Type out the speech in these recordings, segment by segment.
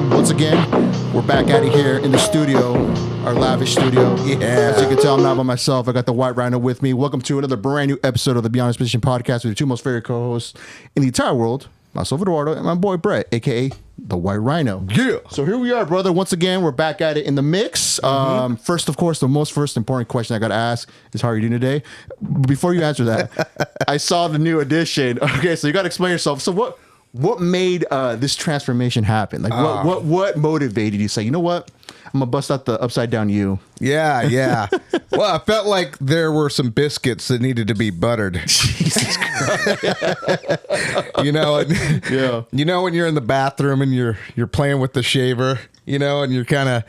Once again, we're back at it here in the studio, our lavish studio. Yeah. As you can tell, I'm not by myself. I got the White Rhino with me. Welcome to another brand new episode of the Be Honest Position podcast with your two most favorite co-hosts in the entire world, myself, Eduardo, and my boy, Brett, a.k.a. the White Rhino. Yeah. So here we are, brother. Once again, we're back at it in the mix. First, of course, the most important question I got to ask is how are you doing today? Before you answer that, I saw the new edition. Okay, so you got to explain yourself. So what made this transformation happen? Like what motivated you to say, you know what? I'm gonna bust out the upside down you. Yeah. Well, I felt like there were some biscuits that needed to be buttered. Jesus Christ. Yeah. You know when you're in the bathroom and you're playing with the shaver, and you're kind of,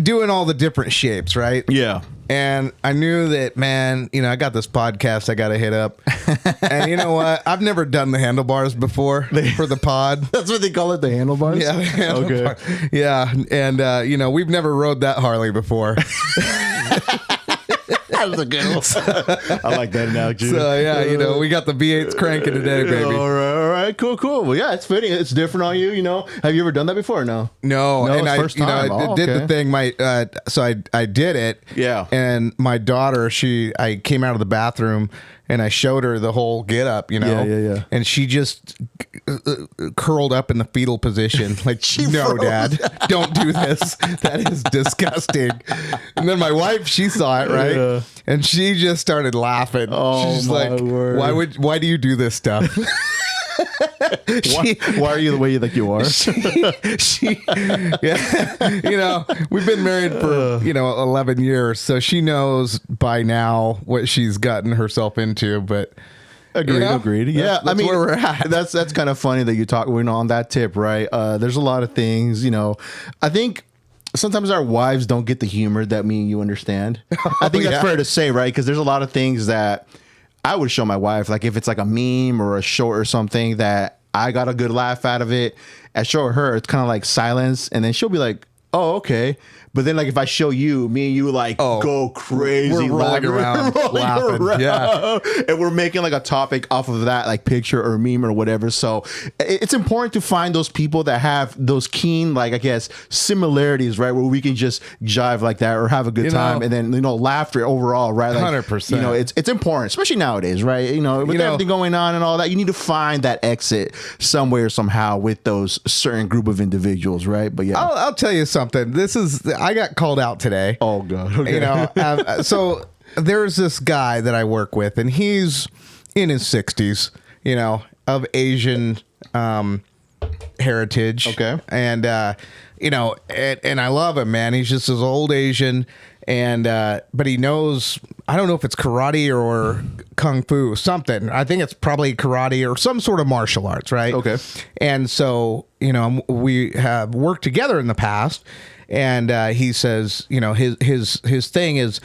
doing all the different shapes, right? Yeah. And I knew that, man, I got this podcast I got to hit up. And you know what? I've never done the handlebars before for the pod. That's what they call it, the handlebars? Yeah, the handlebars. Okay. Yeah. And, we've never rode that Harley before. That was a good one. I like that analogy. So, yeah, we got the V8s cranking today, baby. All right. Cool. Well, yeah, it's fitting. It's different on you, Have you ever done that before or no? No. And it's first time. I did the thing. I did it. Yeah. And my daughter, I came out of the bathroom and I showed her the whole get up, Yeah. And she just curled up in the fetal position. Like, no, froze. Dad, don't do this. That is disgusting. And then my wife, she saw it, right? Yeah. And she just started laughing. Oh, she's my like, word. why do you do this stuff? Why are you the way you are? We've been married for 11 years, so she knows by now what she's gotten herself into. But agreed. Yeah, that's where we're at. That's kind of funny that you talk on that tip, right? There's a lot of things, I think. Sometimes our wives don't get the humor that me and you understand. I think that's fair to say, right? Because there's a lot of things that I would show my wife, like if it's like a meme or a short or something that I got a good laugh out of it. I show her, it's kind of like silence, and then she'll be like, "Oh, okay." But then, like, if I show you, me and you, go crazy, we're rolling around, laughing. Yeah. And we're making like a topic off of that, like picture or meme or whatever. So it's important to find those people that have those keen, like, I guess, similarities, right? Where we can just jive like that or have a good time, and then laughter overall, right? Like, 100%. It's important, especially nowadays, right? With everything going on and all that, you need to find that exit somewhere or somehow with those certain group of individuals, right? But yeah, I'll tell you something. I got called out today. Oh God. Okay. So there's this guy that I work with, and he's in his 60s, of Asian heritage. Okay. And and I love him, man. He's just this old Asian, and but he knows, I don't know if it's karate or kung fu, something. I think it's probably karate or some sort of martial arts, right? Okay. And so, we have worked together in the past. And he says, his thing is,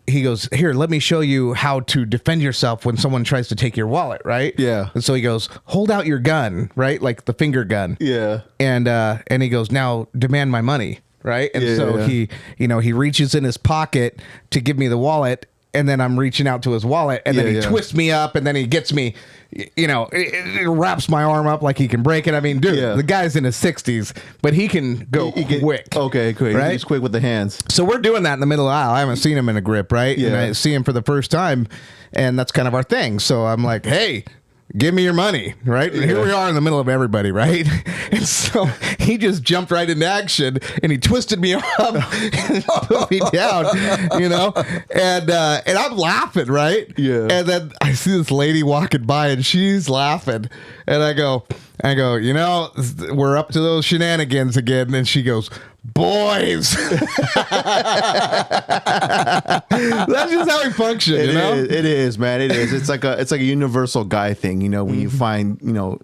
he goes, "Here, let me show you how to defend yourself when someone tries to take your wallet," right? Yeah. And so he goes, "Hold out your gun," right? Like the finger gun. Yeah. And he goes, "Now demand my money," right? And he reaches in his pocket to give me the wallet. And then I'm reaching out to his wallet, and then he twists me up, and then he gets me, it wraps my arm up like he can break it. I mean, dude, the guy's in his 60s, but he can go quick. Okay, quick. Right? He's quick with the hands. So we're doing that in the middle of the aisle. I haven't seen him in a grip, right? Yeah. And I see him for the first time, and that's kind of our thing. So I'm like, hey, give me your money, right? And here we are in the middle of everybody, right? And so he just jumped right into action, and he twisted me up and put me down, and I'm laughing, right? Yeah. And then I see this lady walking by, and she's laughing, and I go, we're up to those shenanigans again. And she goes, "Boys." That's just how we function, It is, man. It is. It's like a universal guy thing, when you find,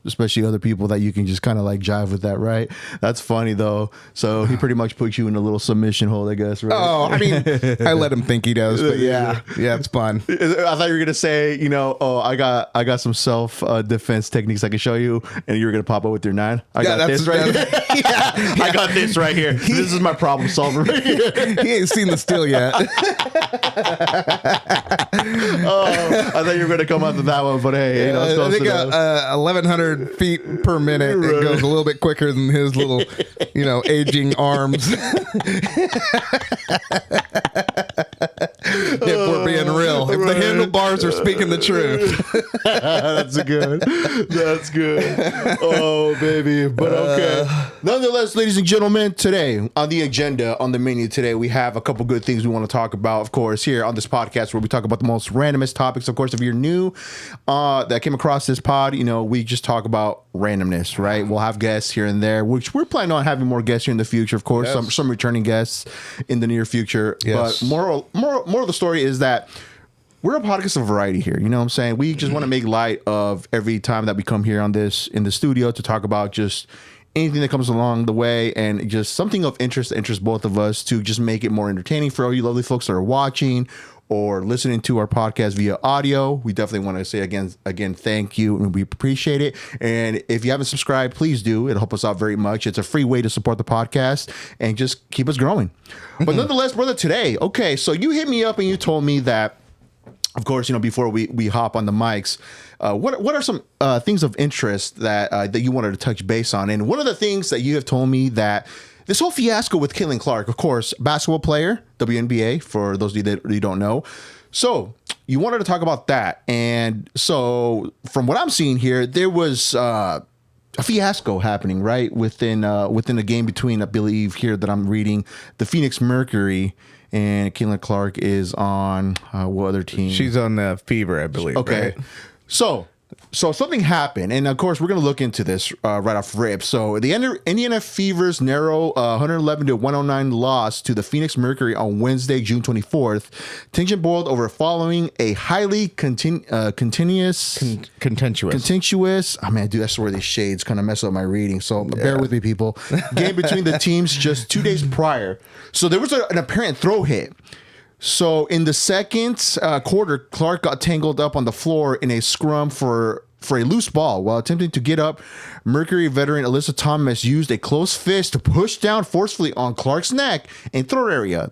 especially other people that you can just kind of like jive with that, right? That's funny though. So he pretty much puts you in a little submission hold, I guess, right? Oh, I mean, I let him think he does, but yeah, it's fun. I thought you were gonna say, I got some self defense techniques I can show you, and you were gonna pop up with your 9. I got this right here. I got this right here. This is my problem solver right here. He ain't seen the steel yet. I thought you were gonna come out to that one, but hey, you know, it's I think 1,100 feet per minute. Right. It goes a little bit quicker than his little, you know, aging arms. If we're being real, if the handlebars are speaking the truth. That's good. That's good. Oh, baby. But okay. Nonetheless, ladies and gentlemen, today on the agenda, on the menu today, we have a couple good things we want to talk about, of course, here on this podcast where we talk about the most randomest topics. Of course, if you're new that came across this pod, you know, we just talk about randomness, right? We'll have guests here and there, which we're planning on having more guests here in the future, of course, some returning guests in the near future. Yes. But more of the story is that we're a podcast of variety here. You know what I'm saying? We just want to make light of every time that we come here in the studio to talk about just anything that comes along the way and just something of interest that interests both of us to just make it more entertaining for all you lovely folks that are watching or listening to our podcast via audio. We definitely want to say again, thank you, and we appreciate it. And if you haven't subscribed, please do. It'll help us out very much. It's a free way to support the podcast and just keep us growing. But nonetheless, brother, today, okay, so you hit me up and you told me that, of course, you know, before we hop on the mics, what are some things of interest that you wanted to touch base on? And one of the things that you have told me that this whole fiasco with Caitlin Clark, of course, basketball player, WNBA, for those of you that you don't know. So you wanted to talk about that. And so from what I'm seeing here, there was a fiasco happening, right? Within a game between, I believe here that I'm reading, the Phoenix Mercury, and Caitlin Clark is on what other team? She's on the Fever, I believe. Okay. Right? So something happened, and of course we're going to look into this right off rip. So the Indiana Fever's narrow 111-109 loss to the Phoenix Mercury on Wednesday, June 24th. Tension boiled over following a highly contentious. Oh man, dude, that's where these shades kind of mess up my reading. So bear with me, people. Game between the teams just 2 days prior. So there was an apparent throw hit. So in the second quarter, Clark got tangled up on the floor in a scrum for a loose ball. While attempting to get up, Mercury veteran Alyssa Thomas used a closed fist to push down forcefully on Clark's neck and throat area.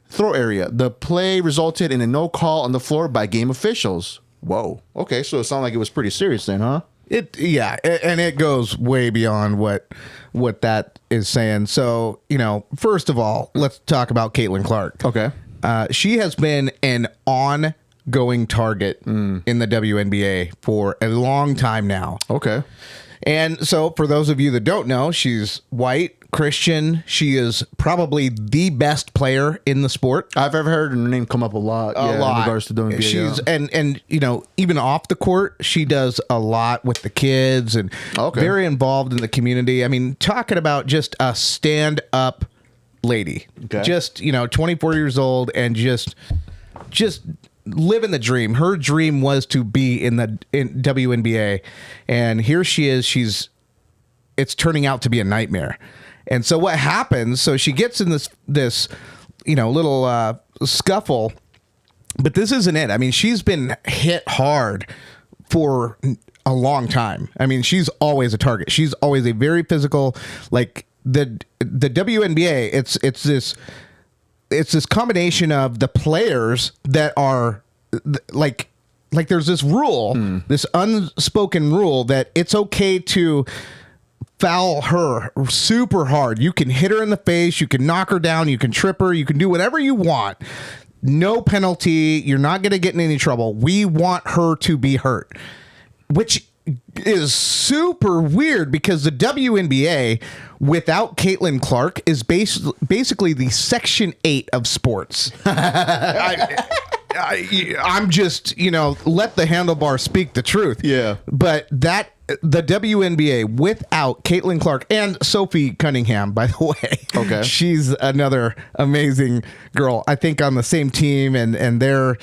The play resulted in a no call on the floor by game officials. Whoa. Okay, so it sounded like it was pretty serious then, huh? And it goes way beyond what that is saying. So, you know, first of all, let's talk about Caitlin Clark. Okay. She has been an ongoing target in the WNBA for a long time now. Okay. And so for those of you that don't know, she's white, Christian. She is probably the best player in the sport. I've ever heard her name come up a lot. In regards to WNBA. She's and you know, even off the court, she does a lot with the kids and very involved in the community. I mean, talking about just a stand-up lady, just, you know, 24 years old and just living the dream. Her dream was to be in WNBA, and here she is. It's turning out to be a nightmare. And so what happens? So she gets in this you know, little scuffle, but this isn't it. I mean, she's been hit hard for a long time. I mean, she's always a target. She's always a very physical, like. The WNBA, it's this combination of the players that are like there's this rule, this unspoken rule that it's okay to foul her super hard. You can hit her in the face, you can knock her down, you can trip her, you can do whatever you want. No penalty. You're not going to get in any trouble. We want her to be hurt, which is super weird because the WNBA without Caitlin Clark is basically the Section 8 of sports. I'm just, you know, let the handlebar speak the truth. Yeah. But the WNBA without Caitlin Clark and Sophie Cunningham, by the way. Okay. She's another amazing girl. I think on the same team and they're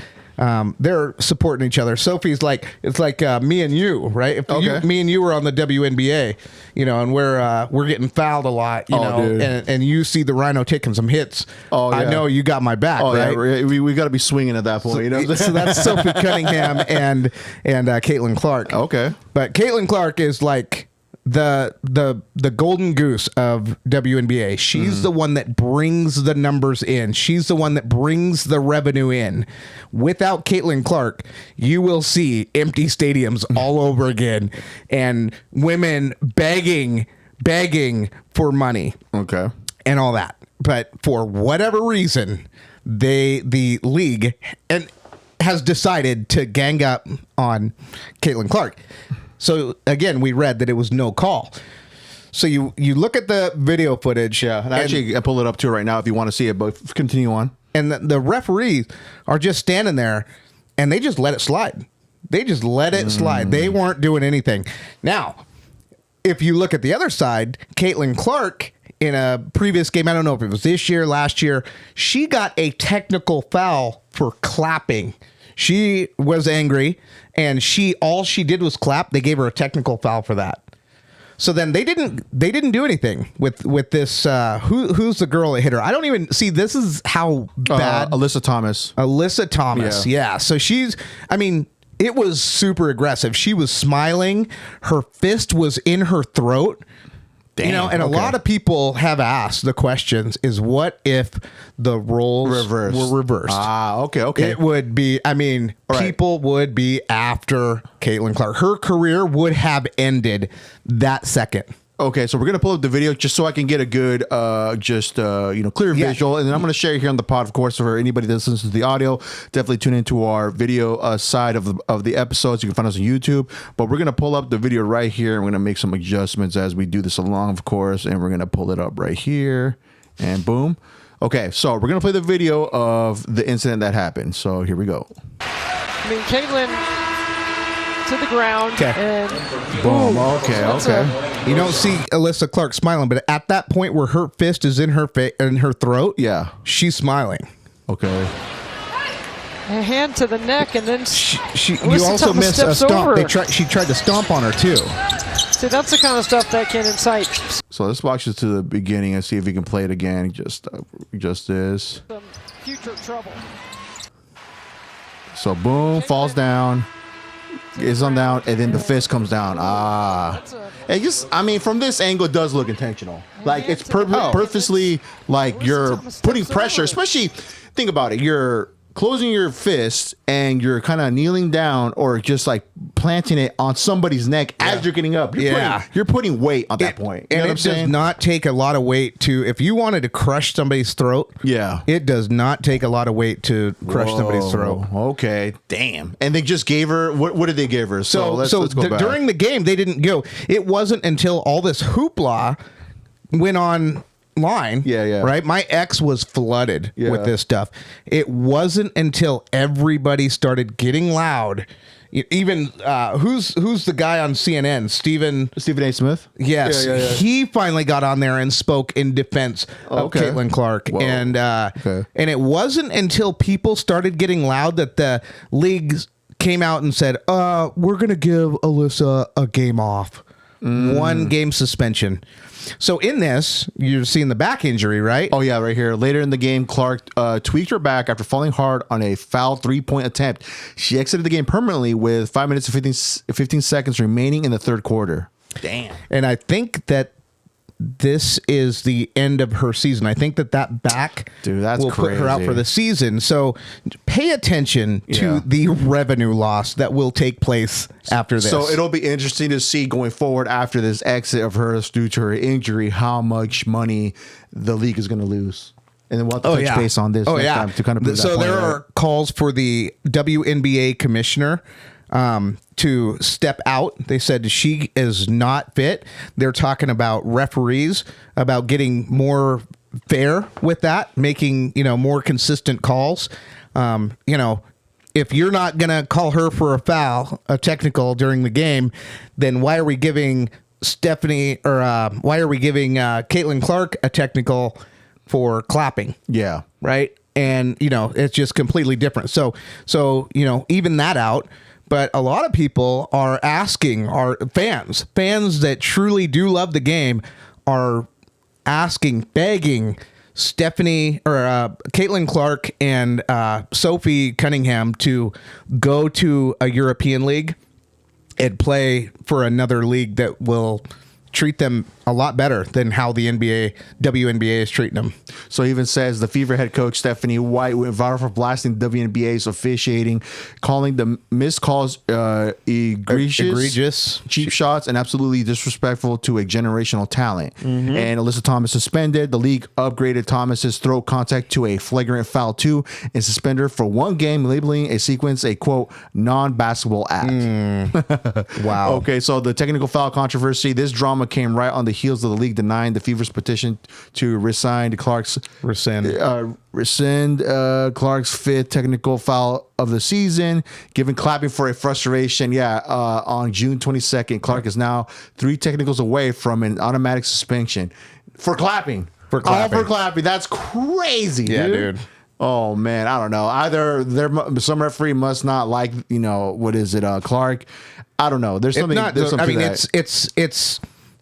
supporting each other. Sophie's like, it's like me and you, right? If me and you were on the WNBA, you know, and we're getting fouled a lot, you know, and you see the Rhino taking some hits. I know you got my back, right? Yeah. We got to be swinging at that point, you know. So that's Sophie Cunningham and Caitlin Clark. Okay. But Caitlin Clark is like the golden goose of WNBA. She's the one that brings the numbers in. She's the one that brings the revenue in. Without Caitlin Clark, you will see empty stadiums all over again, and women begging for money. Okay. And all that. But for whatever reason, the league has decided to gang up on Caitlin Clark. So again, we read that it was no call. So you look at the video footage. Yeah, and actually, I pull it up too right now if you want to see it. But continue on. And the referees are just standing there, and they just let it slide. They just let it slide. They weren't doing anything. Now, if you look at the other side, Caitlin Clark in a previous game, I don't know if it was this year, last year, she got a technical foul for clapping. She was angry, and all she did was clap. They gave her a technical foul for that. So then they didn't do anything with this. Who's the girl that hit her? I don't even see. This is how bad. Alyssa Thomas. Yeah. So it was super aggressive. She was smiling. Her fist was in her throat. Damn, and a lot of people have asked the questions is what if the roles were reversed? Okay. It would be, people would be after Caitlin Clark. Her career would have ended that second. Okay, so we're going to pull up the video just so I can get a good, clear visual. And then I'm going to share it here on the pod, of course, for anybody that listens to the audio. Definitely tune into our video side of the episodes. You can find us on YouTube. But we're going to pull up the video right here. And we're going to make some adjustments as we do this along, of course. And we're going to pull it up right here. And boom. Okay, so we're going to play the video of the incident that happened. So here we go. Caitlin to the ground. Okay. And boom. Okay. You don't see Alyssa Clark smiling, but at that point where her fist is in her throat, yeah, she's smiling. Okay. A hand to the neck, and then you also missed a stomp. She tried to stomp on her too. See, that's the kind of stuff that can incite. So let's watch this to the beginning and see if we can play it again. Just this. Some future trouble. So boom, falls down. Is on down, and then the fist comes down. From this angle, it does look intentional. Like it's purposely, like you're putting pressure. Especially, think about it. You're closing your fist and you're kind of kneeling down or just like planting it on somebody's neck as you're getting up. You're putting weight on that point. You know what I'm saying? Does not take a lot of weight to, if you wanted to crush somebody's throat, it does not take a lot of weight to crush somebody's throat. Okay, damn. And they just gave her, what did they give her? So let's go back. During the game, they didn't go. It wasn't until all this hoopla went on line, right? My ex was flooded with this stuff. It wasn't until everybody started getting loud. Even who's the guy on CNN? Stephen A. Smith. Yes, he finally got on there and spoke in defense of Caitlin Clark. Whoa. And it wasn't until people started getting loud that the league came out and said, "We're gonna give Alyssa a game off, 1 game suspension." So in this, you're seeing the back injury, right? Oh, yeah, right here. Later in the game, Clark tweaked her back after falling hard on a foul 3-point attempt. She exited the game permanently with 5 minutes and 15 seconds remaining in the third quarter. Damn. And I think that this is the end of her season. I think that back will put her out for the season. So pay attention to the revenue loss that will take place after this. So it'll be interesting to see going forward after this exit of hers due to her injury, how much money the league is going to lose. And then we'll have to touch base on this next time to kind of so there are calls for the WNBA commissioner to step out. They said she is not fit. They're talking about referees, about getting more fair with that, making, more consistent calls. If you're not going to call her for a foul, a technical during the game, then why are we giving Caitlin Clark a technical for clapping? Yeah. Right. And, it's just completely different. So, even that out. But a lot of people are asking, our fans that truly do love the game, are asking, begging Stephanie or Caitlin Clark and Sophie Cunningham to go to a European league and play for another league that will treat them a lot better than how the WNBA is treating them. So he even says the Fever head coach Stephanie White went viral for blasting WNBA's officiating, calling the missed calls egregious, cheap shots, and absolutely disrespectful to a generational talent. And Alyssa Thomas suspended. The league upgraded Thomas's throat contact to a flagrant foul 2 and suspended her for 1 game, labeling a sequence a quote non-basketball act. Wow. Okay, so the technical foul controversy. This drama came right on the heels of the league denying the Fever's petition to rescind Clark's 5th technical foul of the season, given clapping for a frustration. On June 22nd, Clark is now 3 technicals away from an automatic suspension for clapping. For clapping. That's crazy, dude. Oh man, I don't know. Either some referee must not like, what is it, Clark? I don't know. There's something. It's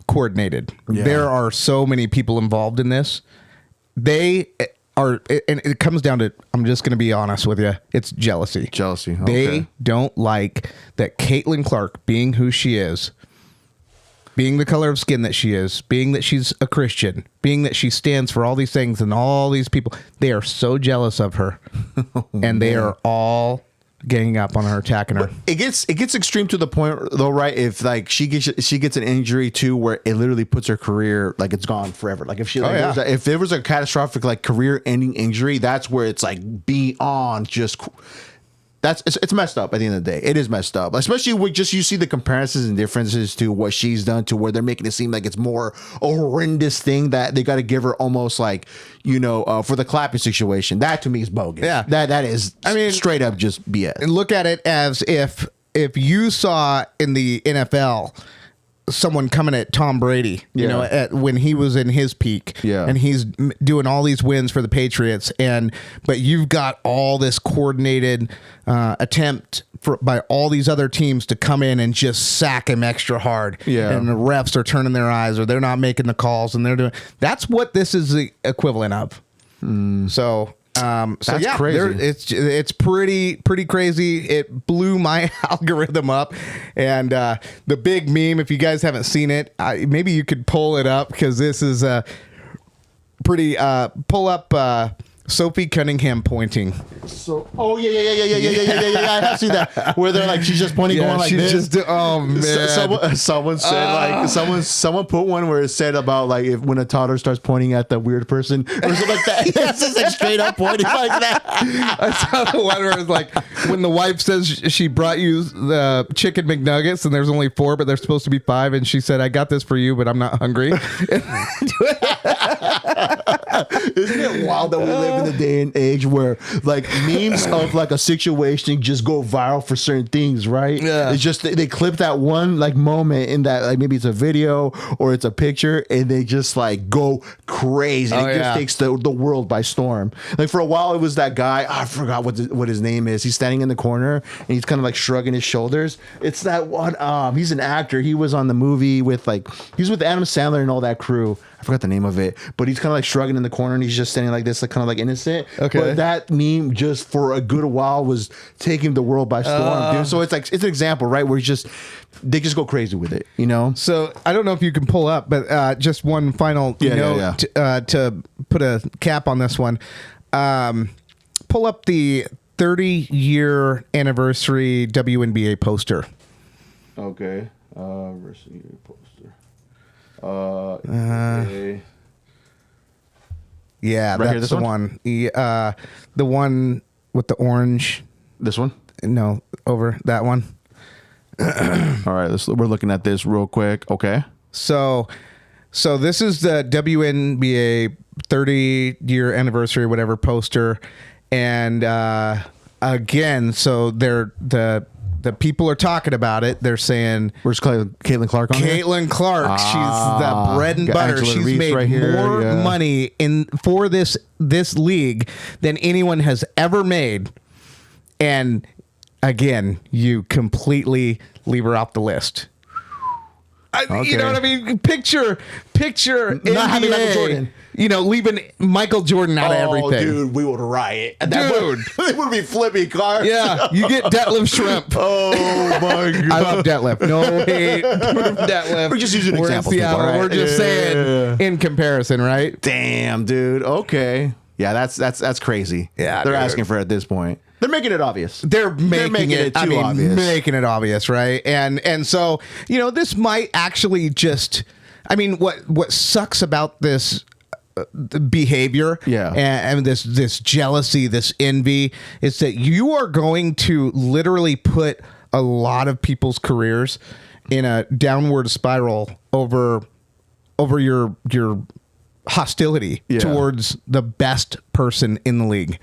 coordinated. Yeah. There are so many people involved in this. They are, and it comes down to, I'm just going to be honest with you, it's jealousy. Okay. They don't like that Caitlin Clark, being who she is, being the color of skin that she is, being that she's a Christian, being that she stands for all these things and all these people, they are so jealous of her. And they are all ganging up on her, attacking her. It gets extreme to the point though, right? If like she gets an injury too, where it literally puts her career, like it's gone forever. Like if if there was a catastrophic like career ending injury, that's where it's like beyond just. It's messed up at the end of the day. It is messed up, especially with just you see the comparisons and differences to what she's done to where they're making it seem like it's more a horrendous thing that they got to give her almost like, for the clapping situation. That to me is bogus. Yeah. That is, straight up just BS. And look at it as if you saw in the NFL someone coming at Tom Brady, when he was in his peak, and he's doing all these wins for the Patriots, but you've got all this coordinated attempt by all these other teams to come in and just sack him extra hard, and the refs are turning their eyes or they're not making the calls, and they're doing. That's what this is the equivalent of. So. That's crazy. It's pretty crazy. It blew my algorithm up, and the big meme. If you guys haven't seen it, maybe you could pull it up because this is pretty. Pull up Sophie Cunningham pointing. So, I have seen that where they're like she's just pointing, going like this. Oh man! Someone said someone put one where it said about like if when a toddler starts pointing at the weird person or something like that. It's just like straight up pointing like that. I saw the one where it's like when the wife says she brought you the chicken McNuggets and there's only 4 but there's supposed to be 5, and she said I got this for you but I'm not hungry. Isn't it wild that we live in the day and age where like memes of like a situation just go viral for certain things, right? Yeah. It's just they clip that one like moment in that, like maybe it's a video or it's a picture, and they just like go crazy. It just takes the world by storm. Like for a while it was that guy, I forgot what his name is. He's standing in the corner and he's kind of like shrugging his shoulders. It's that one. He's an actor. He was on the movie with he's with Adam Sandler and all that crew. I forgot the name of it, but he's kind of like shrugging in the corner and he's just standing like this, like kind of like innocent. Okay. But that meme just for a good while was taking the world by storm, dude. So it's an example, right? Where they just go crazy with it, So I don't know if you can pull up, but just one final note to put a cap on this one. Pull up the 30-year anniversary WNBA poster. Okay. Anniversary poster. Okay. Yeah, right that's the one. The one with the orange. This one? No, over that one. All right, we're looking at this real quick. Okay. So this is the WNBA 30-year anniversary, whatever poster, and again, so they're the people are talking about it. They're saying, "Where's Caitlin Clark on Caitlin Clark. She's the bread and butter. Angela She's Reese made right here, more money for this league than anyone has ever made." And again, you completely leave her off the list. You know what I mean? Picture Not having NBA, Michael Jordan. You know, leaving Michael Jordan out of everything. Dude, we would riot. Dude. It would be flipping cars. Yeah, you get Detlef Shrimp. Oh my god. I love Detlef. No hate for Detlef. We're just using examples. Yeah, People, right? we're just saying in comparison, right? Damn, dude. Okay. Yeah, that's crazy. Yeah, they're dude. asking for it at this point. They're making it obvious. They're making it too obvious. Making it obvious, right? And so, you know, this might actually just, I mean, what sucks about this behavior, and this jealousy, this envy, is that you are going to literally put a lot of people's careers in a downward spiral over your hostility towards the best person in the league.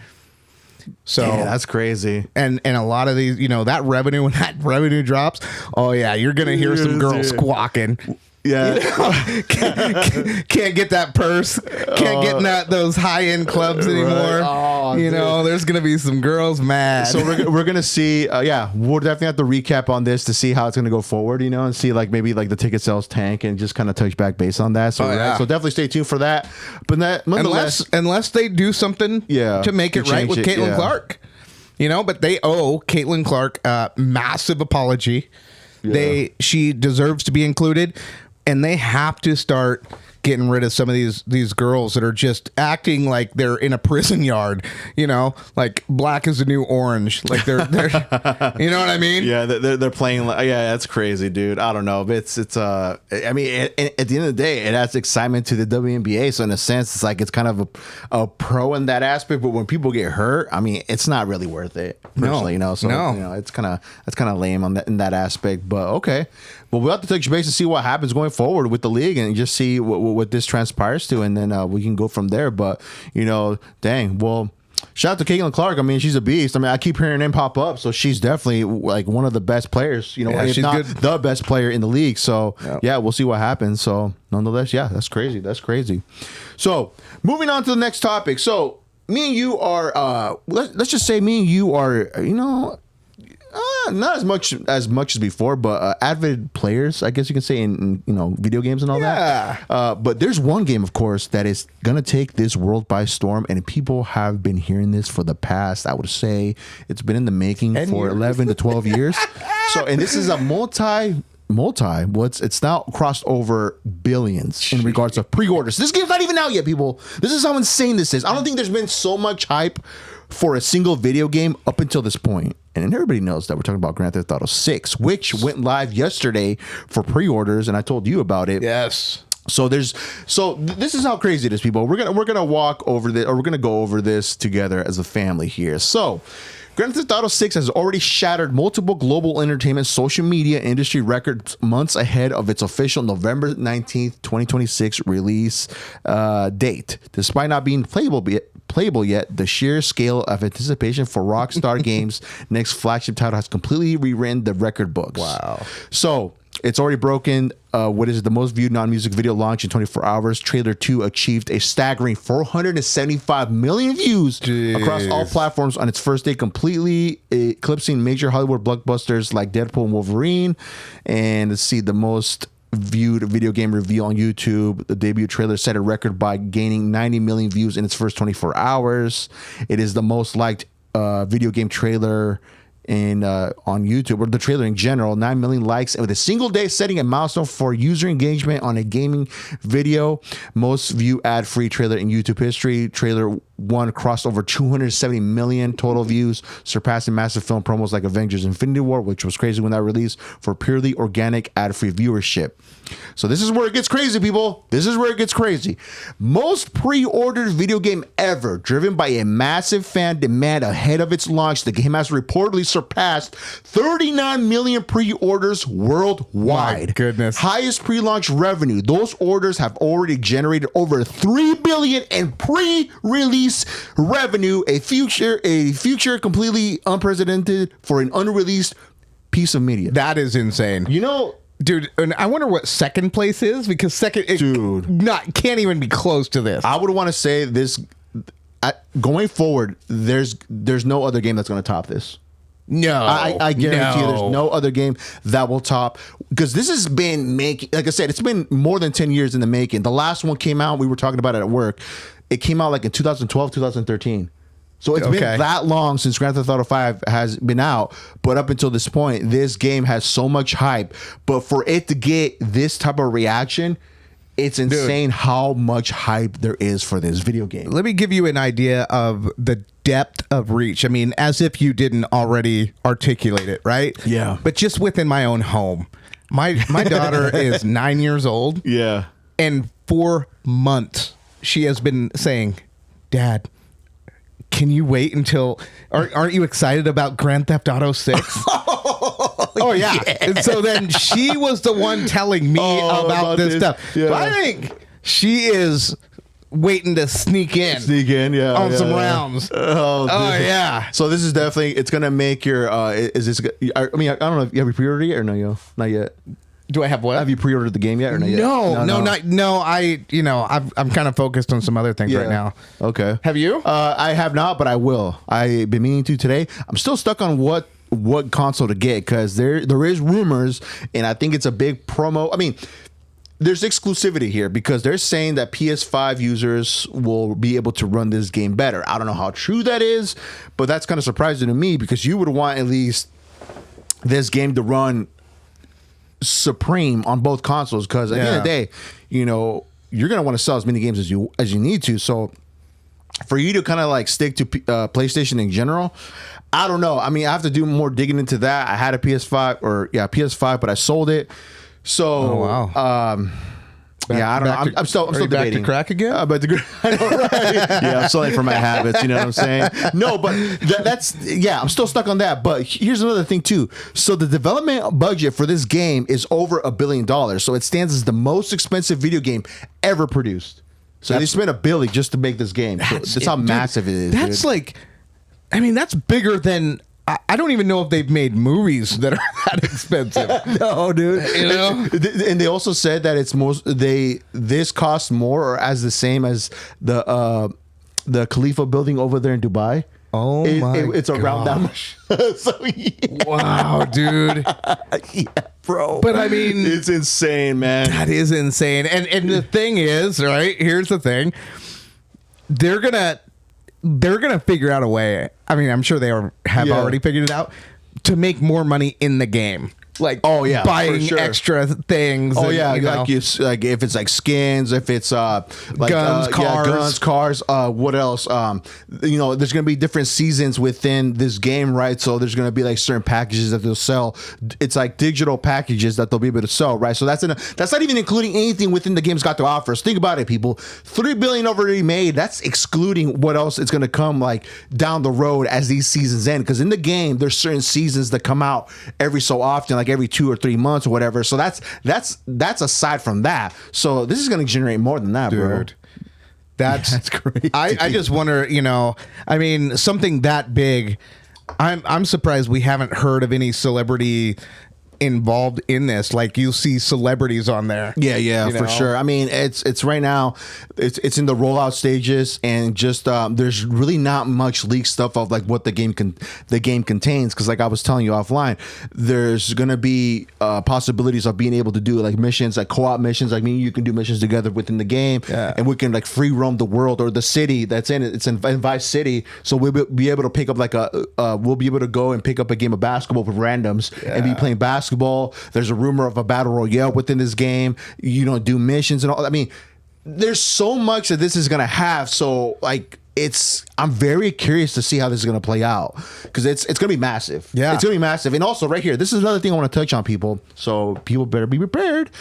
So yeah, that's crazy. And a lot of these, you know, that revenue, when that revenue drops, oh yeah, you're gonna hear some girls squawking. Yeah, you know, can't get that purse, can't get in those high end clubs anymore. Oh, you know, there's gonna be some girls mad. So we're gonna see. We'll definitely have to recap on this to see how it's gonna go forward. You know, and see like maybe like the ticket sales tank and just kind of touch back base on that. So so definitely stay tuned for that. But unless they do something, to make it right with Caitlin Clark. You know, but they owe Caitlin Clark a massive apology. Yeah. She deserves to be included. And they have to start getting rid of some of these girls that are just acting like they're in a prison yard, you know, like black is the new orange. Like they're you know what I mean? Yeah, they're playing like, yeah, that's crazy, dude. I don't know. But it's I mean, at the end of the day, it adds excitement to the WNBA. So in a sense, it's like it's kind of a pro in that aspect. But when people get hurt, I mean, it's not really worth it. Personally, you know. So you know, it's kind of lame on that in that aspect. But okay. Well, we'll have to touch base and see what happens going forward with the league and just see what this transpires to, and then we can go from there. But, you know, dang, well, shout out to Caitlin Clark. I mean, she's a beast. I mean, I keep hearing her name pop up, so she's definitely like one of the best players, you know, if not the best player in the league. So, yeah, we'll see what happens. So, nonetheless, yeah, that's crazy. That's crazy. So, moving on to the next topic. So, me and you are, let's just say me and you are, you know, not as much as before, but avid players, I guess you can say, in you know, video games and all that. But there's one game, of course, that is gonna take this world by storm, and people have been hearing this for the past, I would say, it's been in the making for 11 to 12 years. So, and this is a it's now crossed over billions in regards to pre-orders. This game's not even out yet, people. This is how insane this is. I don't think there's been so much hype for a single video game up until this point. And everybody knows that we're talking about Grand Theft Auto 6, which went live yesterday for pre-orders, and I told you about it. Yes. So this is how crazy it is, people. We're gonna walk over this, or we're gonna go over this together as a family here. So, Grand Theft Auto 6 has already shattered multiple global entertainment, social media, industry records months ahead of its official November 19th, 2026 release date. Despite not being playable yet, the sheer scale of anticipation for Rockstar Games' next flagship title has completely rewritten the record books. Wow. So, it's already broken what is the most viewed non-music video launch in 24 hours. Trailer 2 achieved a staggering 475 million views across all platforms on its first day, completely eclipsing major Hollywood blockbusters like Deadpool and Wolverine. And let's see, the most viewed video game reveal on YouTube, the debut trailer set a record by gaining 90 million views in its first 24 hours. It is the most liked video game trailer on YouTube, or the trailer in general. 9 million likes, and with a single day setting a milestone for user engagement on a gaming video. Most view ad-free trailer in YouTube history. Trailer 1 crossed over 270 million total views, surpassing massive film promos like Avengers Infinity War, which was crazy when that released, for purely organic ad-free viewership. So this is where it gets crazy, people. This is where it gets crazy. Most pre-ordered video game ever, driven by a massive fan demand ahead of its launch. The game has reportedly surpassed 39 million pre-orders worldwide. My goodness. Highest pre-launch revenue. Those orders have already generated over $3 billion in pre-release revenue, a future completely unprecedented for an unreleased piece of media. That is insane. You know, dude, and I wonder what second place is, because can't even be close to this. I would want to say this going forward. There's no other game that's going to top this. No, I guarantee you, no. there's no other game that will top, because this has been making. Like I said, it's been more than 10 years in the making. The last one came out. We were talking about it at work. It came out like in 2012, 2013. So it's been that long since Grand Theft Auto 5 has been out. But up until this point, this game has so much hype. But for it to get this type of reaction, it's insane how much hype there is for this video game. Let me give you an idea of the depth of reach. I mean, as if you didn't already articulate it, right? Yeah. But just within my own home, my daughter is 9 years old. Yeah. And for months, she has been saying, Dad, can you wait until... Aren't you excited about Grand Theft Auto 6? Oh, yeah. And so then she was the one telling me about this stuff. Yeah. So I think she is waiting to sneak in. On some rounds. Yeah. So this is definitely... It's going to make your... is this... I mean, I don't know if you have pre-ordered yet or no, yo? Not yet. Do I have what? Have you pre-ordered the game yet or not yet? No. I'm kind of focused on some other things right now. Okay. Have you? I have not, but I will. I've been meaning to today. I'm still stuck on what console to get, because there is rumors, and I think it's a big promo. I mean, there's exclusivity here because they're saying that PS5 users will be able to run this game better. I don't know how true that is, but that's kind of surprising to me, because you would want at least this game to run supreme on both consoles, because at the end of the day, you're gonna want to sell as many games as you need to. So for you to kind of like stick to PlayStation in general, I don't know. I mean, I have to do more digging into that. I had a PS5, but I sold it. So I don't know. I'm still debating. Back to crack again? I know, right? Yeah, I'm selling for my habits. You know what I'm saying? No, but I'm still stuck on that. But here's another thing too. So the development budget for this game is over $1 billion. So it stands as the most expensive video game ever produced. So they spent $1 billion just to make this game. That's how massive it is. That's that's bigger than... I don't even know if they've made movies that are that expensive. No, dude. And they also said that this costs more or as the same as the Khalifa building over there in Dubai. It's around that much. Wow, dude. Yeah, bro. But I mean, it's insane, man. That is insane. And the thing is, right? Here's the thing. They're gonna figure out a way. I mean, I'm sure they have already figured it out to make more money in the game. Like, buying extra things. Oh, yeah. Like if it's like skins, if it's guns, cars, what else? There's going to be different seasons within this game, right? So there's going to be like certain packages that they'll sell. It's like digital packages that they'll be able to sell, right? So that's not even including anything within the game's got to offer. So think about it, people. $3 billion already made. That's excluding what else is going to come like down the road as these seasons end. Because in the game, there's certain seasons that come out every so often, like every 2 or 3 months or whatever. So that's aside from that. So this is going to generate more than that, bro. That's crazy. I just wonder, I mean, something that big. I'm surprised we haven't heard of any celebrity involved in this. Like, you see celebrities on there. Yeah, for sure. I mean, it's right now, it's in the rollout stages, and just there's really not much leaked stuff of like what the game contains, because like I was telling you offline, there's gonna be possibilities of being able to do like missions, like co-op missions. Like, you can do missions together within the game, and we can like free roam the world or the city that's in it. It's in Vice City, so we'll be able to pick up like we'll be able to go and pick up a game of basketball with randoms and be playing basketball. There's a rumor of a battle royale within this game. Do missions and all. I mean, there's so much that this is gonna have. So like, I'm very curious to see how this is gonna play out, because it's gonna be massive. Yeah, it's gonna be massive. And also, right here, this is another thing I want to touch on, people. So people better be prepared.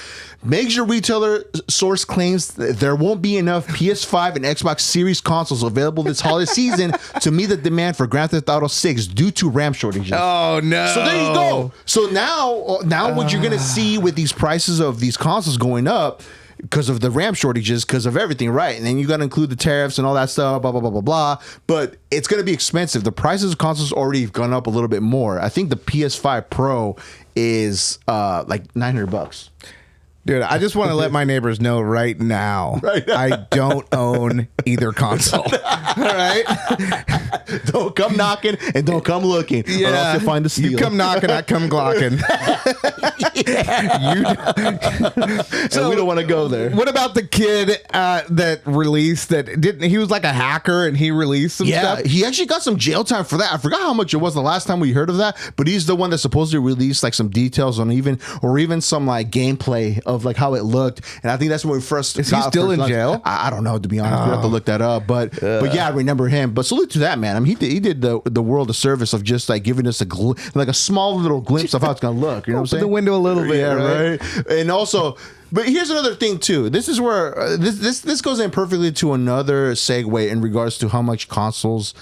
Major retailer source claims that there won't be enough PS5 and Xbox Series consoles available this holiday season to meet the demand for Grand Theft Auto 6 due to RAM shortages. Oh no! So there you go. So now what you're gonna see with these prices of these consoles going up, because of the RAM shortages, because of everything, right? And then you got to include the tariffs and all that stuff, blah, blah, blah, blah, blah. But it's going to be expensive. The prices of consoles already have gone up a little bit more. I think the PS5 Pro is like $900. Dude, I just want to let my neighbors know right now, I don't own either console. All right? Don't come knocking and don't come looking. Or else you'll find the steal. You come knocking, I come glocking. So we don't want to go there. What about the kid that released that didn't? He was like a hacker and he released some stuff. He actually got some jail time for that. I forgot how much it was the last time we heard of that, but he's the one that supposedly released like some details on even some like gameplay of like how it looked. And I think that's when we first. Is he still in jail? I don't know, to be honest. We have to look that up. But yeah, I remember him. But salute to that man. I mean, he did the world a service of just like giving us a small little glimpse of how it's gonna look. You know what I'm saying? The window a little bit. Yeah, right. And also. But here's another thing too. This is where this goes in perfectly to another segue in regards to how much consoles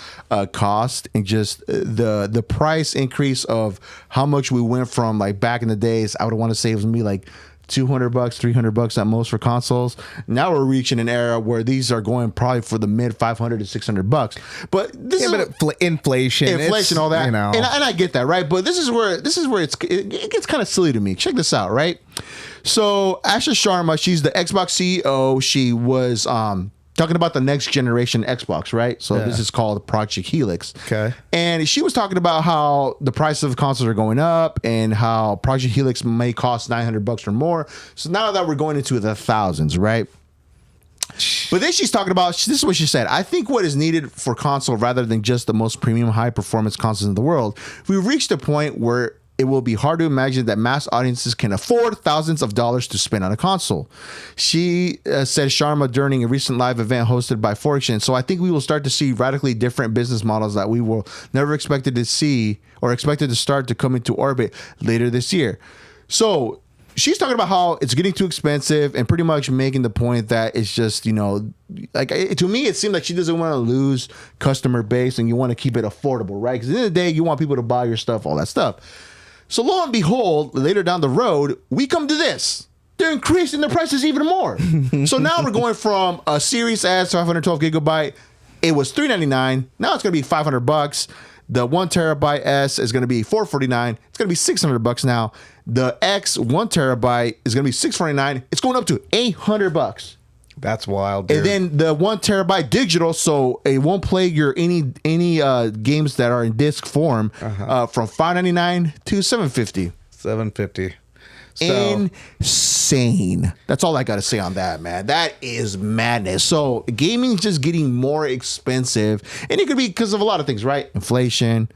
cost and just the price increase of how much we went from like back in the days. I would want to say it was maybe like $200, $300 at most for consoles. Now we're reaching an era where these are going probably for the mid $500 to $600. But this is inflation, all that, you know. and I get that, right? But this is where it gets kind of silly to me. Check this out, right? So Asha Sharma, she's the Xbox CEO. She was talking about the next generation Xbox, right? So this is called Project Helix. Okay. And she was talking about how the price of consoles are going up and how Project Helix may cost $900 or more. So now that we're going into the thousands, right? But then she's talking about, this is what she said: I think what is needed for console, rather than just the most premium high performance consoles in the world, we've reached a point where it will be hard to imagine that mass audiences can afford thousands of dollars to spend on a console. She said Sharma during a recent live event hosted by Fortune. So I think we will start to see radically different business models that we will never expected to see or expected to start to come into orbit later this year. So she's talking about how it's getting too expensive and pretty much making the point that it's just, you know, like to me, it seemed like she doesn't want to lose customer base and you want to keep it affordable, right? Because at the end of the day, you want people to buy your stuff, all that stuff. So lo and behold, later down the road, we come to this. They're increasing the prices even more. So now we're going from a Series S 512 gigabyte. It was $399. Now it's going to be $500. The 1 terabyte S is going to be $449. It's going to be $600 now. The X 1 terabyte is going to be $649. It's going up to $800. That's wild, dude. And then the 1 terabyte digital, so it won't play your any games that are in disc form, from $599 to $750. $750. So, insane. That's all I got to say on that, man. That is madness. So gaming's just getting more expensive, and it could be because of a lot of things, right? Inflation,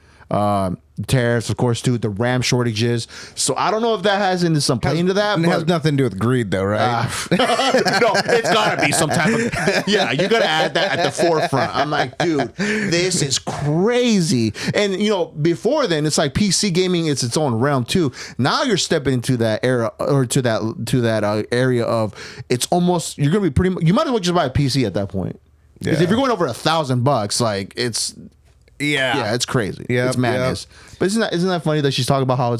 tariffs, of course, too, the RAM shortages. So I don't know if that has some play into that. It has nothing to do with greed, though, right? No, it's gotta be some type of. Yeah, you gotta add that at the forefront. I'm like, dude, this is crazy. And you know, before then, it's like PC gaming. It's its own realm too. Now you're stepping into that era or to that area of it's almost you're gonna be pretty. You might as well just buy a PC at that point. Because if you're going over $1,000, like it's. Yeah, it's crazy. Yeah, it's madness. But isn't that funny that she's talking about how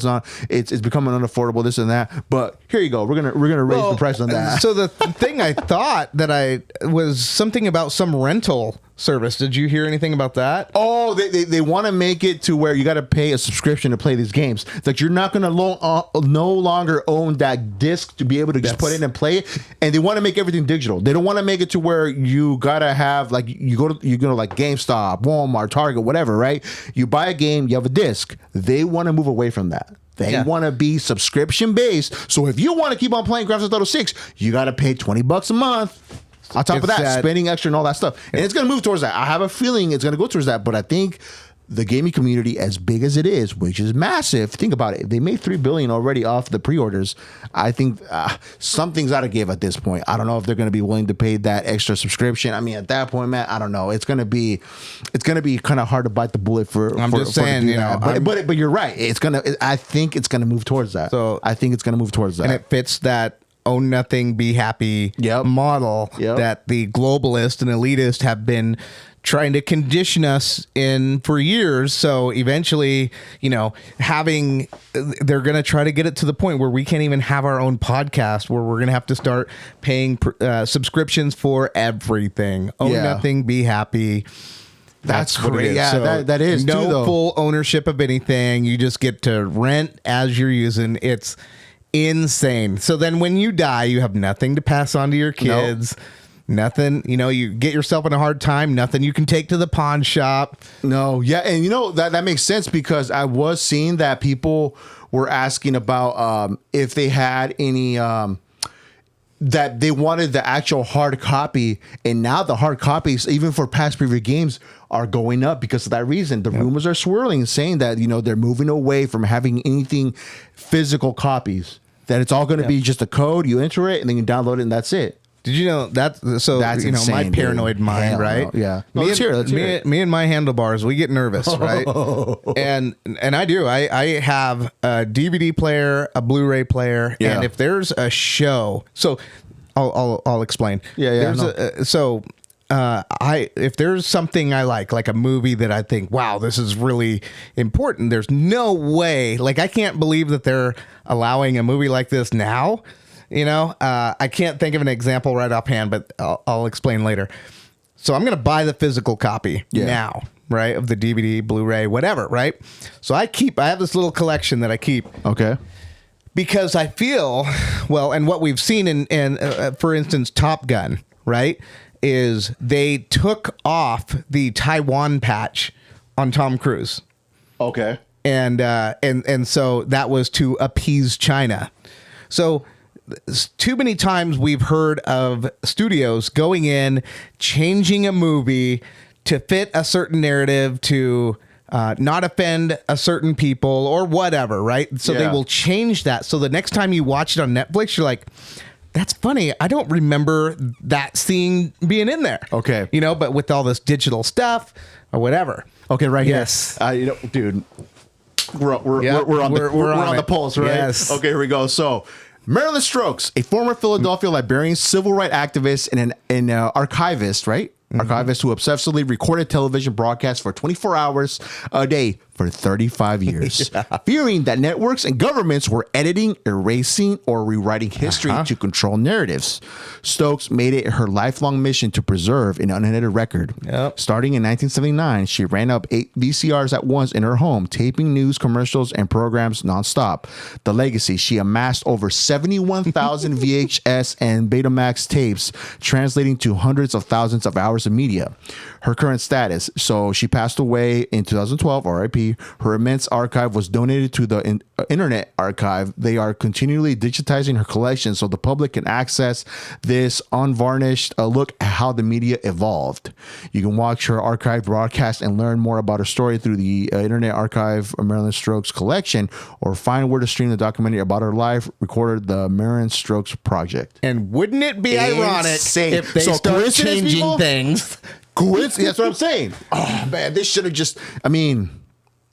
it's becoming unaffordable, this and that. But here you go. We're gonna raise the price on that. So the thing I thought that was something about some rental service. Did you hear anything about that? Oh, they want to make it to where you got to pay a subscription to play these games. It's like you're not gonna no longer own that disc to be able to just put it and play it. And they want to make everything digital. They don't want to make it to where you gotta have like you go to like GameStop, Walmart, Target, whatever, right? You buy a game, you have a disc. They want to move away from that. They want to be subscription based. So if you want to keep on playing Grand Theft Auto 6, you got to pay $20 a month. On top of that, spending extra and all that stuff. And it's going to move towards that. I have a feeling it's going to go towards that. But I think the gaming community, as big as it is, which is massive, think about it. They made $3 billion already off the pre-orders. I think something's got to give at this point. I don't know if they're going to be willing to pay that extra subscription. I mean, at that point, man, I don't know. It's going to be kind of hard to bite the bullet for. I'm just saying, you know, but you're right. I think it's going to move towards that. So I think it's going to move towards that, and it fits that own nothing, be happy model that the globalists and elitists have been trying to condition us in for years. So eventually, you know, they're going to try to get it to the point where we can't even have our own podcast, where we're going to have to start paying subscriptions for everything. Own nothing, be happy. That's what it is. Yeah, so that is no too, though. Full ownership of anything. You just get to rent as you're using. insane. So then when you die, you have nothing to pass on to your kids. Nope. Nothing, you get yourself in a hard time. Nothing you can take to the pawn shop. No, yeah, and that makes sense because I was seeing that people were asking about if they had any that they wanted the actual hard copy, and now the hard copies, even for past preview games, are going up because of that reason. The rumors are swirling, saying that they're moving away from having anything physical copies. That it's all going to be just a code. You enter it, and then you download it, and that's it. Did you know that? So that's insane, my paranoid mind, right? No. Yeah. Let's hear it. Me and my handlebars, we get nervous, right? And I do. I have a DVD player, a Blu-ray player, and if there's a show, so I'll explain. Yeah. If there's something I like a movie that I think, wow, this is really important, there's no way, I can't believe that they're allowing a movie like this now. I can't think of an example right offhand, but I'll explain later. So I'm going to buy the physical copy now, right? Of the DVD, Blu-ray, whatever, right? So I have this little collection that I keep. Okay. Because I feel, and what we've seen in for instance, Top Gun, right? Is they took off the Taiwan patch on Tom Cruise. Okay. And so that was to appease China. So too many times we've heard of studios going in, changing a movie to fit a certain narrative, to not offend a certain people or whatever, right? So they will change that. So the next time you watch it on Netflix, you're like, that's funny. I don't remember that scene being in there. Okay. But with all this digital stuff or whatever. Okay, right here. Yes. Dude, we're on the pulse, right? Yes. Okay, here we go. So, Marilyn Stokes, a former Philadelphia librarian, civil rights activist, and an archivist, right? Archivist who obsessively recorded television broadcasts for 24 hours a day for 35 years, fearing that networks and governments were editing, erasing, or rewriting history to control narratives. Stokes made it her lifelong mission to preserve an unedited record. Starting in 1979, she ran up 8 VCRs at once in her home, taping news, commercials, and programs nonstop. The legacy: she amassed over 71,000 VHS and Betamax tapes, translating to hundreds of thousands of hours of media. Her current status: so she passed away in 2012, RIP. Her immense archive was donated to the Internet Archive. They are continually digitizing her collection so the public can access this unvarnished look at how the media evolved. You can watch her archive broadcast and learn more about her story through the Internet Archive Marilyn Stokes collection, or find where to stream the documentary about her life recorded, the Marilyn Stokes Project. And wouldn't it be ironic if they start changing things? That's what I'm saying. Oh man, this should have just.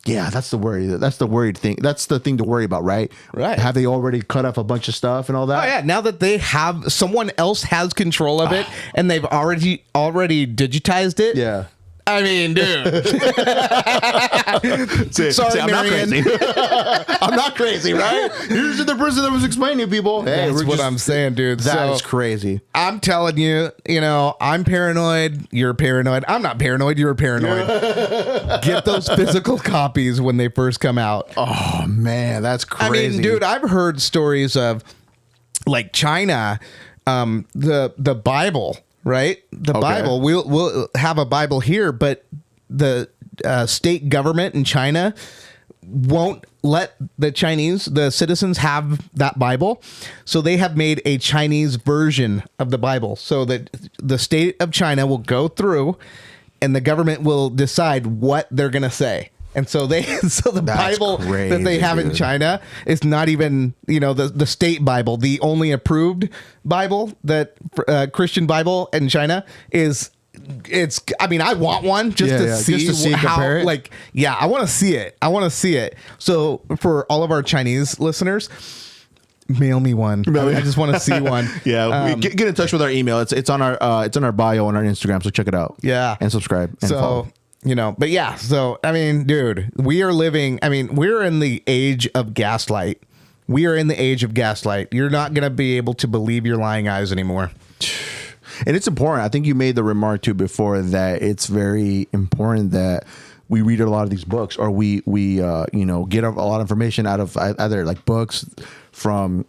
Yeah, that's the worry. That's the worried thing. That's the thing to worry about, right? Right. Have they already cut off a bunch of stuff and all that? Oh yeah. Now that they have, someone else has control of it, and they've already digitized it. Yeah. I mean, dude. Sorry, I'm not crazy. I'm not crazy, right? Here's the person that was explaining to people. Hey, that's what I'm saying, dude. That is crazy. I'm telling you, I'm paranoid. You're paranoid. I'm not paranoid. You're paranoid. Get those physical copies when they first come out. Oh, man, that's crazy. Dude, I've heard stories of China, the Bible. Right? The Bible. We'll have a Bible here, but the state government in China won't let the citizens have that Bible. So they have made a Chinese version of the Bible so that the state of China will go through and the government will decide what they're going to say. And so the Bible that they have in China is not even, the state Bible. The only approved Bible that Christian Bible in China is. I want one just to see how. I want to see it. So for all of our Chinese listeners, mail me one. I just want to see one. Get in touch with our email. It's on our bio on our Instagram. So check it out. Yeah, and subscribe and follow. But yeah, so, dude, we're in the age of gaslight. We are in the age of gaslight. You're not going to be able to believe your lying eyes anymore. And it's important. I think you made the remark too before that it's very important that we read a lot of these books, or we get a lot of information out of either like books from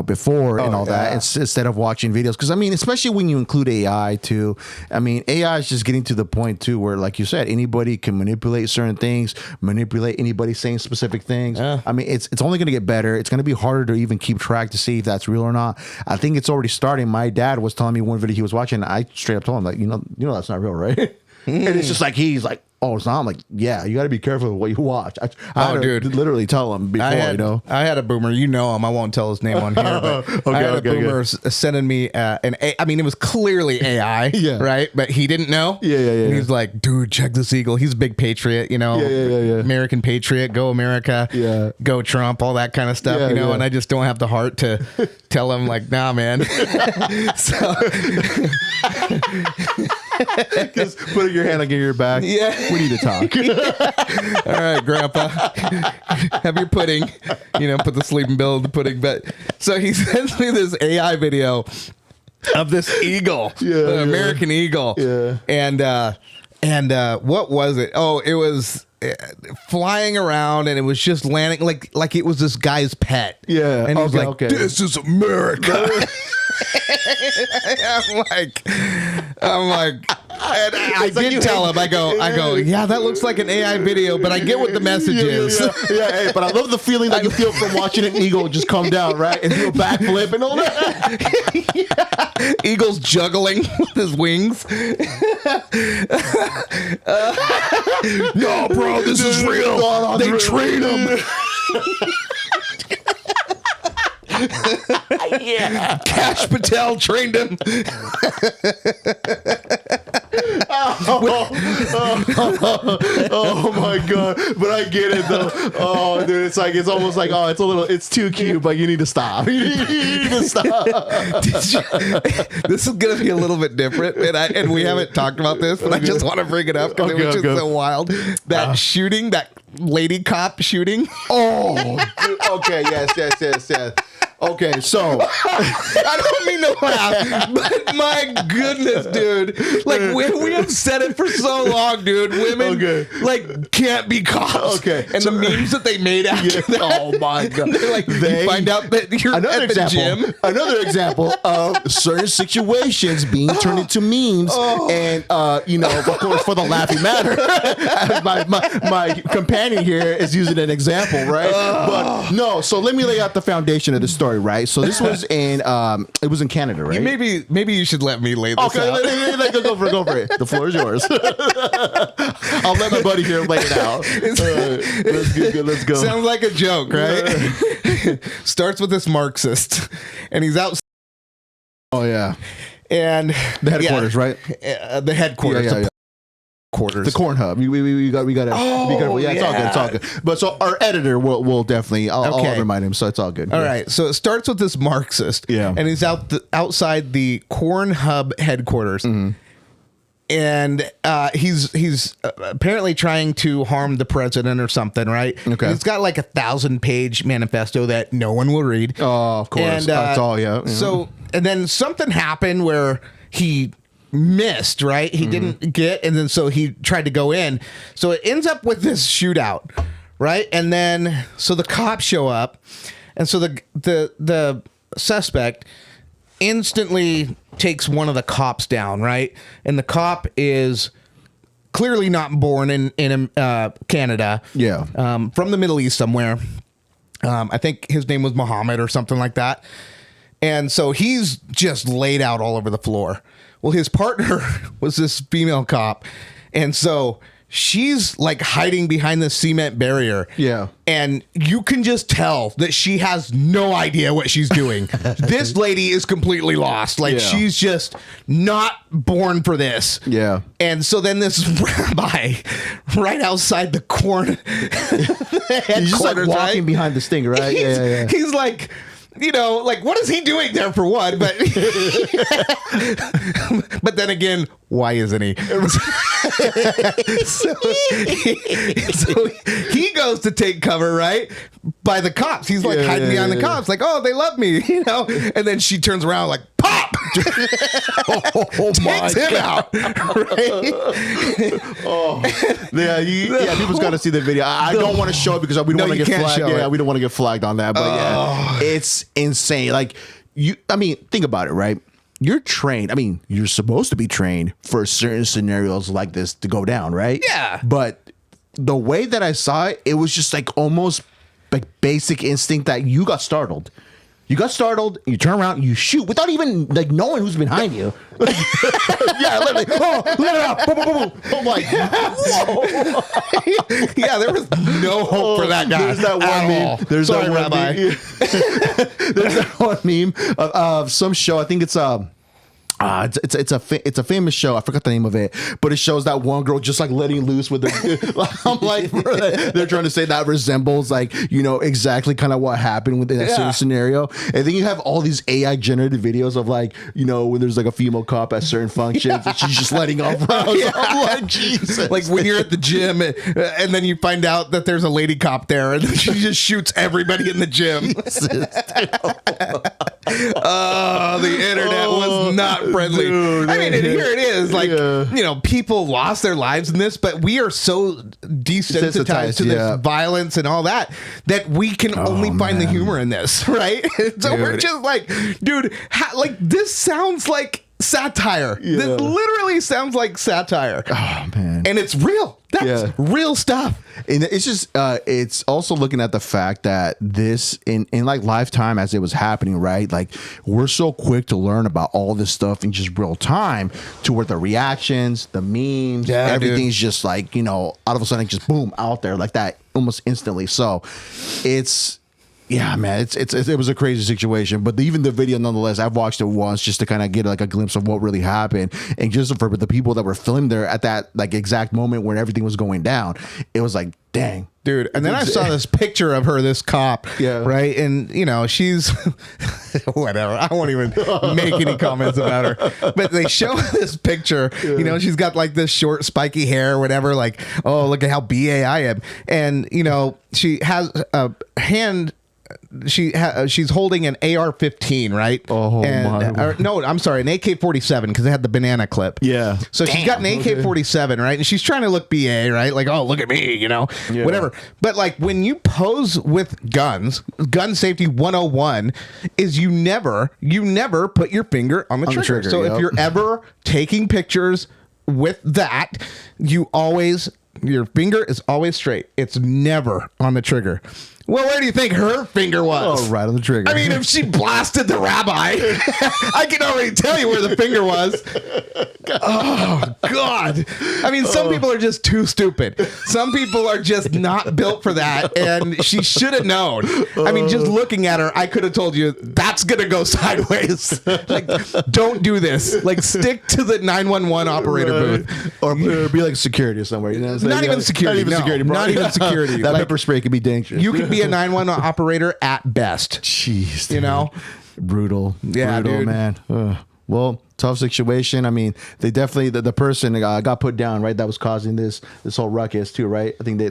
before and all that, instead of watching videos. Because I mean, especially when you include AI too. I mean, AI is just getting to the point too where, like you said, anybody can manipulate certain things, manipulate anybody saying specific things. I mean, it's only going to get better. It's going to be harder to even keep track to see if that's real or not. I think it's already starting. My dad was telling me one video he was watching, and I straight up told him, like, you know that's not real, right? And it's just like, he's like, oh, it's not. I'm like, yeah, you got to be careful with what you watch. I had to literally tell him before, I had a boomer, him. I won't tell his name on here, but I had a boomer sending me I mean, it was clearly AI, right? But he didn't know. And he's like, dude, check this eagle. He's a big patriot, American patriot, go America, go Trump, all that kind of stuff, and I just don't have the heart to tell him, like, nah, man. So... Just putting your hand on your back. Yeah, we need to talk. All right, Grandpa, have your pudding. Put the sleeping pill in the pudding. But so he sends me this AI video of this eagle, American eagle. Yeah, and what was it? Oh, it was flying around, and it was just landing like it was this guy's pet. Yeah, and he was like, "This is America." I'm like, and I did tell him. I go, yeah, that looks like an AI video, but I get what the message is. Hey, but I love the feeling that you feel from watching an eagle just come down, right, and do a backflip and all that. Eagle's juggling with his wings. No, bro, this is real. They train him. Yeah, Cash Patel trained him. Oh my god! But I get it though. Oh, dude, it's almost like, it's too cute, but you need to stop. You need to stop. This is gonna be a little bit different, and we haven't talked about this, but I just want to bring it up because it was just so wild. That shooting, that lady cop shooting. Oh, dude, okay, yes. Okay, so I don't mean to laugh, but my goodness, dude! Like, we have said it for so long, dude. Women like can't be cops. Okay, and so, the memes that they made after that. Oh my god! They're like, you find out that you're at the gym. Another example of certain situations being turned into memes, and of course, for the laughing matter, my companion here is using an example, right? But no, so let me lay out the foundation of the story. Right, so this was in it was in Canada, right? Maybe you should let me lay this out. Go for it. The floor is yours. I'll let my buddy here lay it out. Let's go. Sounds like a joke, right? Starts with this Marxist, and he's out. Oh yeah, and the headquarters, right? The headquarters. Yeah. Quarters. The corn hub. We got to be careful. Yeah, it's all good. But so our editor will definitely. I'll remind him. So it's all good. All right. So it starts with this Marxist. Yeah. And he's outside the corn hub headquarters. Mm-hmm. And he's apparently trying to harm the president or something, right? Okay. And he's got like 1,000-page manifesto that no one will read. Oh, of course. And, that's all. Yeah. So and then something happened where he missed, right? He didn't get, and then so he tried to go in. So it ends up with this shootout, right? And then so the cops show up, and so the suspect instantly takes one of the cops down, right? And the cop is clearly not born in Canada. Yeah. From the Middle East somewhere. I think his name was Muhammad or something like that. And so he's just laid out all over the floor. Well, his partner was this female cop. And so she's like hiding behind the cement barrier. Yeah. And you can just tell that she has no idea what she's doing. This lady is completely lost. Like she's just not born for this. Yeah. And so then this rabbi right outside the corner. He's just like walking behind this thing, right? He's like, like, what is he doing there for one? But but then again, why isn't he? so he goes to take cover, right, by the cops. He's like hiding behind the cops, like, oh, they love me, you know. And then she turns around like, pop. Takes him out. Right? People's got to see the video. I don't want to show it because we don't want to get flagged. Yeah, we don't want to get flagged on that. But it's insane. Like think about it, right? You're trained. I mean, you're supposed to be trained for certain scenarios like this to go down, right? Yeah. But the way that I saw it, it was just like almost like basic instinct that you got startled. You got startled, you turn around, you shoot without even like knowing who's behind you. Yeah, literally. Oh, let it out. Boom, boom, boom, boom. I'm like, whoa. Yeah, there was no hope for that guy. There's that one meme. There's Sorry, that one Rabbi. meme. There's that one meme of some show. I think it's it's a famous show. I forgot the name of it, but it shows that one girl just like letting loose with her. I'm like, they're trying to say that resembles like, you know, exactly kind of what happened within that certain scenario. And then you have all these AI generated videos of like, you know, when there's like a female cop at certain functions and she's just letting off rounds. I'm like, Jesus. Like when you're at the gym and then you find out that there's a lady cop there and then she just shoots everybody in the gym. Oh, the internet was not friendly. Dude, I mean, and here it is. Like, you know, people lost their lives in this, but we are so desensitized to this violence and all that we can only find the humor in this, right? So we're just like, dude, like this sounds like satire. This literally sounds like satire. Oh man, and it's real. That's real stuff. And it's just it's also looking at the fact that this in like lifetime as it was happening, right? Like we're so quick to learn about all this stuff in just real time to where the reactions, the memes, everything's just like, you know, out of a sudden just boom out there like that almost instantly. So it's man, it was a crazy situation, but even the video, nonetheless, I've watched it once just to kind of get like a glimpse of what really happened, and just for the people that were filming there at that like exact moment when everything was going down, it was like, dang, dude. And then I saw this picture of her, this cop, right, and you know she's whatever. I won't even make any comments about her, but they show this picture. You know, she's got like this short, spiky hair, or whatever. Like, oh, look at how BA I am, and you know she has a hand. She's holding an AR-15, right? Oh, my. No, I'm sorry, an AK-47 because it had the banana clip. Yeah. So she's got an AK-47, right? And she's trying to look BA, right? Like, oh, look at me, you know, whatever. But like when you pose with guns, gun safety 101 is you never put your finger on the trigger. So if you're ever taking pictures with that, your finger is always straight. It's never on the trigger. Well, where do you think her finger was? Oh, right on the trigger. I mean, if she blasted the rabbi, I can already tell you where the finger was. Oh, God. I mean, some people are just too stupid. Some people are just not built for that, and she should have known. I mean, just looking at her, I could have told you, that's going to go sideways. Like, don't do this. Like, stick to the 911 operator booth. Or be like security somewhere. You know what I'm saying? Not even security. Not even security, bro. Not even security. That pepper spray could be dangerous. You could be a 911 operator at best. Jeez, dude. You know? Brutal. Yeah, brutal, dude. Man. Ugh. Well, tough situation. I mean, they definitely the person got put down, right? That was causing this whole ruckus too, right? I think they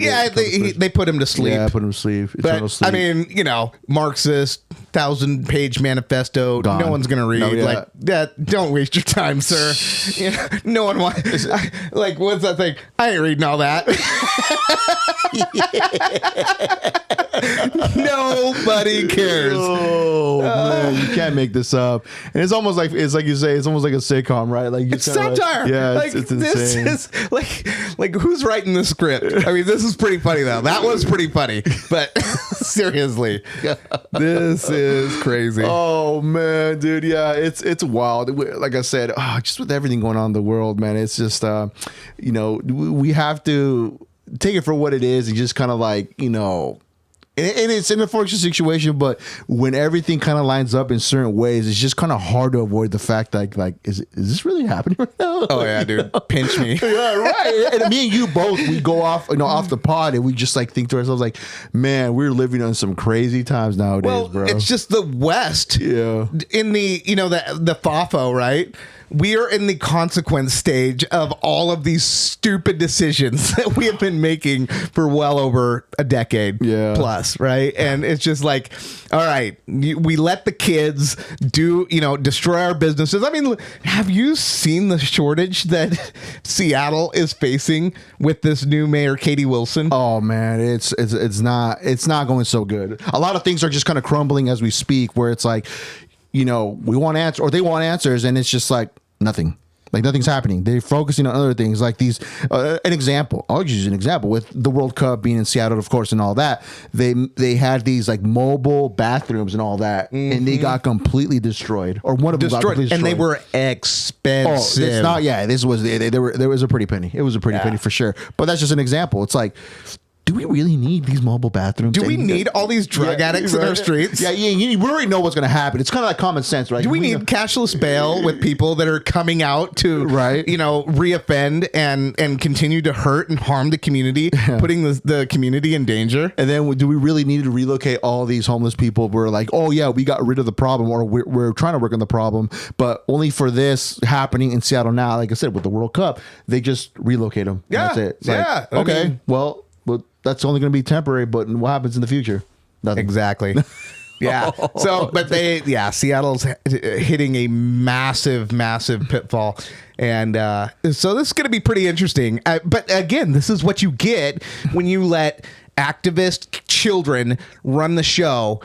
put him to sleep. Yeah, put him to sleep. Eternal But sleep. I mean, you know, Marxist 1,000-page manifesto. Gone. No one's gonna read. No, yeah. Like that. Don't waste your time, sir. You know, no one wants. Like, what's that thing? I ain't reading all that. Nobody cares. Oh man, you can't make this up. And it's almost like you say, it's almost like a sitcom, right? Like it's satire. Like, it's insane. This is like who's writing the script? I mean, this is pretty funny though. That was pretty funny, but seriously, this is crazy. Oh man, dude, yeah, it's wild. Like I said, just with everything going on in the world, man, it's just you know, we have to take it for what it is and just kind of like, you know. And it's an unfortunate situation, but when everything kind of lines up in certain ways, it's just kind of hard to avoid the fact that, like, is this really happening right now? Oh yeah, dude, pinch me. Yeah, right. And me and you both, we go off, you know, off the pod, and we just like think to ourselves, like, man, we're living on some crazy times nowadays, bro. It's just the West. Yeah. In the, you know, the FAFO, right? we are in the consequence stage of all of these stupid decisions that we have been making for well over a decade plus, right? And it's just like, all right, we let the kids destroy our businesses. I mean, have you seen the shortage that Seattle is facing with this new mayor, Katie Wilson? Oh man, it's not going so good. A lot of things are just kind of crumbling as we speak, where it's like, we want answers, or they want answers, and it's just like nothing. Like nothing's happening. They're focusing on other things, like these. An example. I'll use an example with the World Cup being in Seattle, of course, and all that. They had these like mobile bathrooms and all that, and they got completely destroyed. Or one of them got completely destroyed. And they were expensive. Oh, it's not. Yeah, this was. There was a pretty penny. It was a pretty penny for sure. But that's just an example. It's like, do we really need these mobile bathrooms? Do we need all these drug addicts in our streets? Yeah, we already know what's going to happen. It's kind of like common sense, right? Do we need cashless bail with people that are coming out to, reoffend and continue to hurt and harm the community, putting the community in danger? And then do we really need to relocate all these homeless people? We're like, oh yeah, we got rid of the problem, or we're trying to work on the problem, but only for this happening in Seattle now. Like I said, with the World Cup, they just relocate them. Yeah, that's it. It's like, okay, well, that's only going to be temporary, but what happens in the future? Nothing. Exactly. Yeah. So, but Seattle's hitting a massive pitfall. And so this is going to be pretty interesting. But again, this is what you get when you let activist children run the show.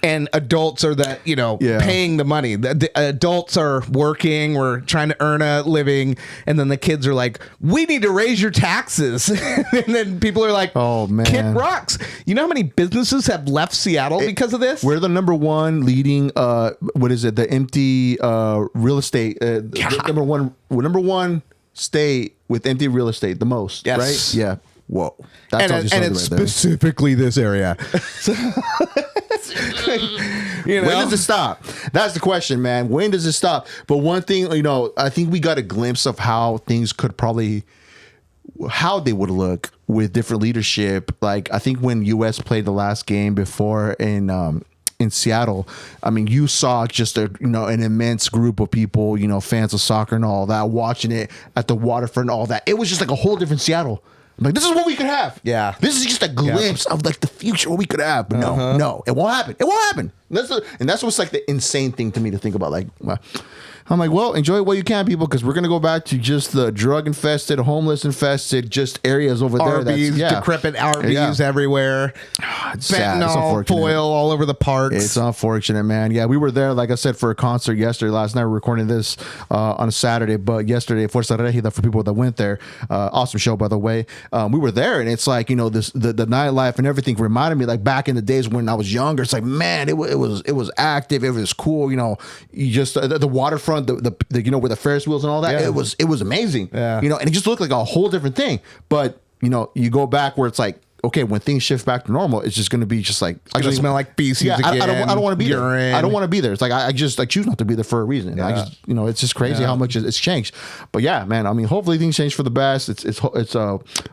And adults are paying the money. The adults are working. We're trying to earn a living. And then the kids are like, we need to raise your taxes. And then people are like, oh, man. Kick rocks. You know how many businesses have left Seattle because of this? We're the number one leading, the empty real estate. Number one state with empty real estate, the most, right? Yeah. Whoa. That's and it's specifically this area. When does it stop? That's the question, man. When does it stop? But one thing, I think we got a glimpse of how things could how they would look with different leadership. Like I think when US played the last game before in Seattle, I mean, you saw just an immense group of people, fans of soccer and all that, watching it at the waterfront and all that. It was just like a whole different Seattle. I'm like, this is what we could have. Yeah. This is just a glimpse of like the future, what we could have. But no, it won't happen. It won't happen. And that's what's like the insane thing to me to think about. Like, I'm like, well, enjoy it while you can, people, because we're going to go back to just the drug infested, homeless infested, just areas over there. RVs, decrepit RVs everywhere. It's fentanyl, foil all over the parks. It's unfortunate, man. Yeah, we were there, like I said, for a concert yesterday. Last night, we're recording this on a Saturday, but yesterday, Fuerza Regida, for people that went there, awesome show, by the way. We were there, and it's like, the nightlife and everything reminded me, like, back in the days when I was younger. It's like, man, it was active. It was cool. You just, the waterfront, the with the Ferris wheels and all that, it was amazing. Yeah. And it just looked like a whole different thing. But you go back where it's like, okay, when things shift back to normal, it's just going to be just like it's going to smell like feces again. I don't want to be urine. there. I don't want to be there. It's like I choose not to be there for a reason. Yeah. I just it's just crazy how much it's changed. But yeah, man, I mean, hopefully things change for the best. It's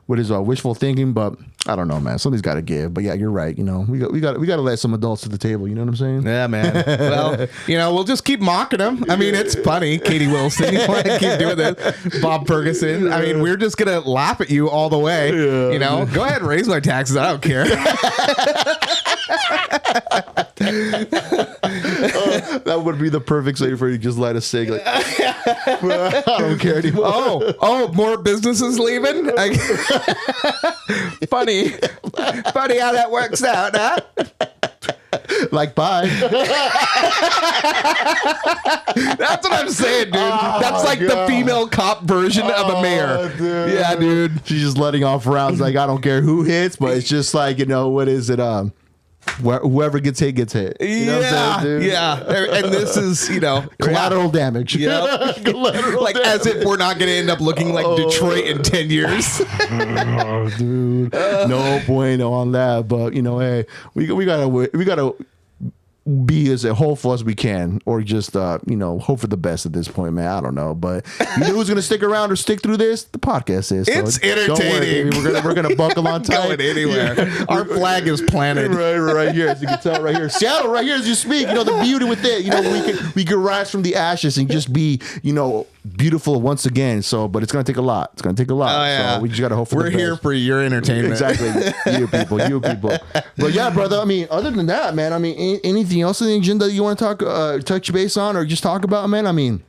wishful thinking, but I don't know, man. Something's got to give. But yeah, you're right. We got to let some adults to the table. You know what I'm saying? Yeah, man. Well, we'll just keep mocking them. I mean, it's funny. Katie Wilson, you want to keep doing this? Bob Ferguson. I mean, we're just gonna laugh at you all the way. Yeah. Go ahead, and raise my taxes. I don't care. That would be the perfect say for you. Just let us sing. Like, I don't care anymore. Oh, more businesses leaving. Funny how that works out, huh? Like, bye. That's what I'm saying, dude. That's like the female cop version of a mayor. Dude. Yeah, dude. She's just letting off rounds like, I don't care who hits, but it's just like, what is it? Whoever gets hit gets hit. You know what I'm saying, dude? Yeah. And this is, collateral damage. Yep. Like damage. As if we're not going to end up looking like Detroit in 10 years. Oh, dude. No bueno on that. But, hey, we gotta be as hopeful as we can, or just hope for the best at this point, man. I don't know, but you know who's gonna stick around or stick through this? The podcast is. It's so entertaining. Don't worry, we're gonna buckle on tight. Going anywhere. Yeah. Our flag is planted right here, as you can tell right here. Seattle, right here as you speak. The beauty with it. We could rise from the ashes and just be beautiful once again. So, but it's gonna take a lot. It's gonna take a lot. Oh, yeah. So we just gotta hope for We're the best. here for your entertainment. Exactly. You people. But yeah, brother. I mean, other than that, man. I mean, anything else in the agenda you want to touch base on, or just talk about, man? I mean,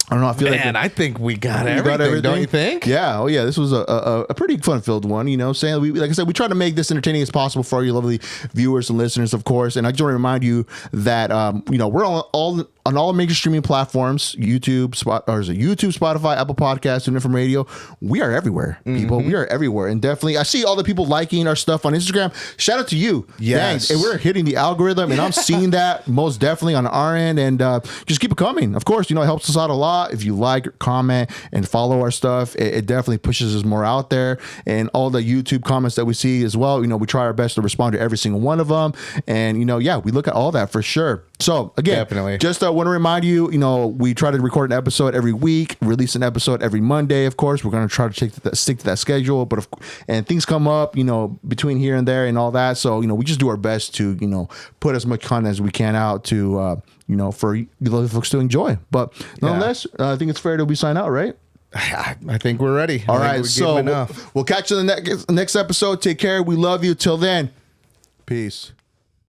I don't know. I feel I think we got everything. Don't you think? Yeah. Oh, yeah. This was a pretty fun-filled one. You know, saying like I said, we try to make this entertaining as possible for you lovely viewers and listeners, of course. And I just want to remind you that we're on all major streaming platforms: YouTube, Spotify, Apple Podcasts, TuneIn Radio. We are everywhere, people. We are everywhere, and definitely, I see all the people liking our stuff on Instagram. Shout out to you. Yes, and we're hitting the algorithm, and I'm seeing that most definitely on our end. And just keep it coming. Of course, it helps us out a lot. If you like, comment, and follow our stuff, it definitely pushes us more out there. And all the YouTube comments that we see as well, we try our best to respond to every single one of them. And, we look at all that for sure. So, again, definitely. Just want to remind you, we try to record an episode every week, release an episode every Monday, of course. We're going to try to stick to that schedule. And things come up, between here and there and all that. So, we just do our best to, put as much content as we can out to, for you folks to enjoy. But nonetheless, I think it's fair that we sign out, right? I think we're ready. All right, so we'll catch you in the next episode. Take care. We love you. Till then, peace.